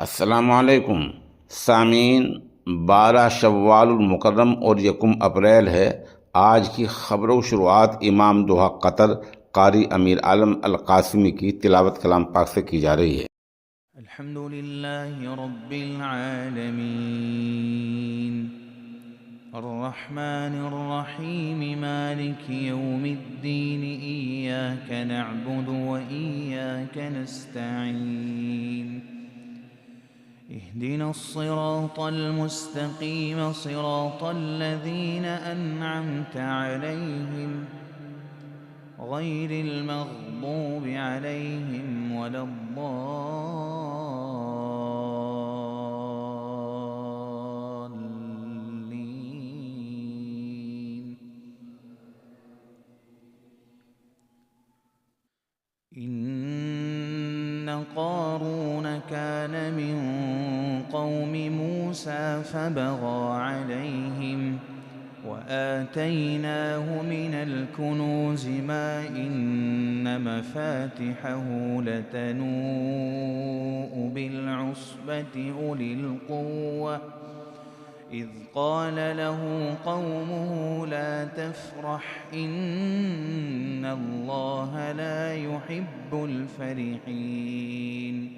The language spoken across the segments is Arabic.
अस्सलामुअलैकुम सामीन। 12 शव्वाल मुकर्रम और यकुम अप्रैल है। आज की खबरों शुरुआत इमाम दोहा कतर कारी अमीर आलम अल कासिमी की तिलावत कलाम पाक से की जा रही है। अल्हम्दुलिल्लाहि रब्बिल आलमीन अर्रहमानिर रहीम मालिकि यौमिद्दीन इय्याका नअबुदु व इय्याका नस्तईन इहदिनस सिरातल मुस्तकीम सिरातल लज़ीना अन्अमता अलैहिम गैरिल मग़दूबि अलैहिम वलद्दाल्लीन। إن قارون كان من قوم موسى فبغى عليهم وآتيناه من الكنوز ما إن مفاتحه لتنوء بالعصبة أولي القوة إذ قال له قومه لا تفرح إن الله لا يحب الفرحين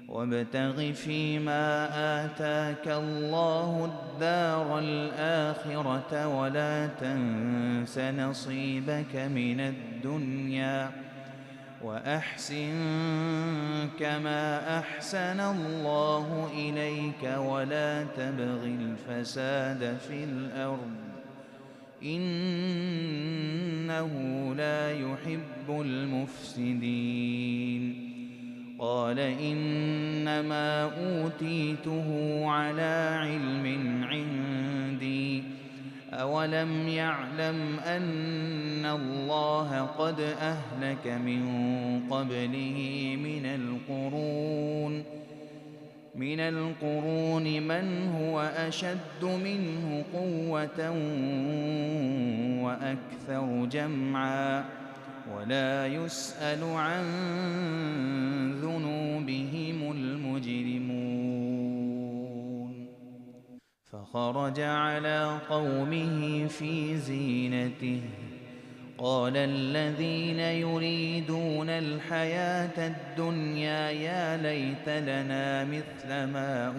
وابتغ فيما آتاك الله الدار الآخرة ولا تنس نصيبك من الدنيا وأحسن كما أحسن الله إليك ولا تبغ الفساد في الأرض إنه لا يحب المفسدين. قال إنما أوتيته على علم عندي أولم يعلم أن الله قد أهلك من قبله من القرون من هو أشد منه قوة وأكثر جمعا ولا يسأل عن ذنوبهم المجرمون. فخرج على قومه في زينته قال الذين يريدون الحياة الدنيا يا ليت لنا مثل ما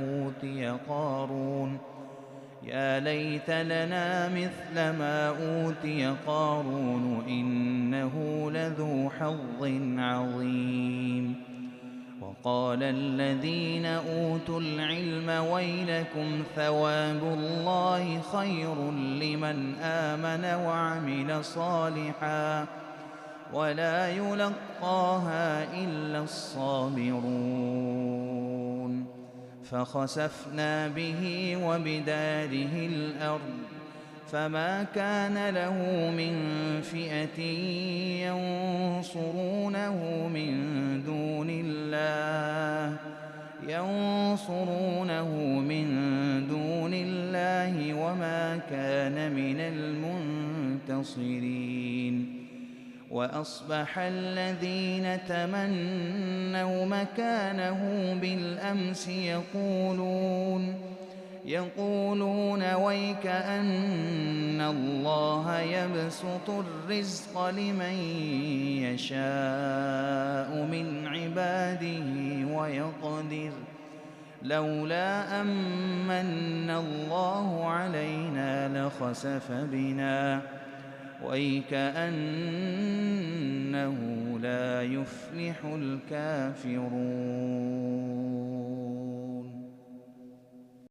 أوتي قارون إنه لذو حظ عظيم. وقال الذين أوتوا العلم ويلكم ثواب الله خير لمن آمن وعمل صالحا ولا يلقاها إلا الصابرون. فخسفنا به وبداره الأرض فما كان له من فئة ينصرونه من دون الله وما كان من المنتصرين. وأصبح الذين تمنوا مكانه بالأمس يقولون ويك أن الله يبسط الرزق لمن يشاء من عباده ويقدر لولا أمن الله علينا لخسف بنا ويكأنه لا يفلح الكافرون.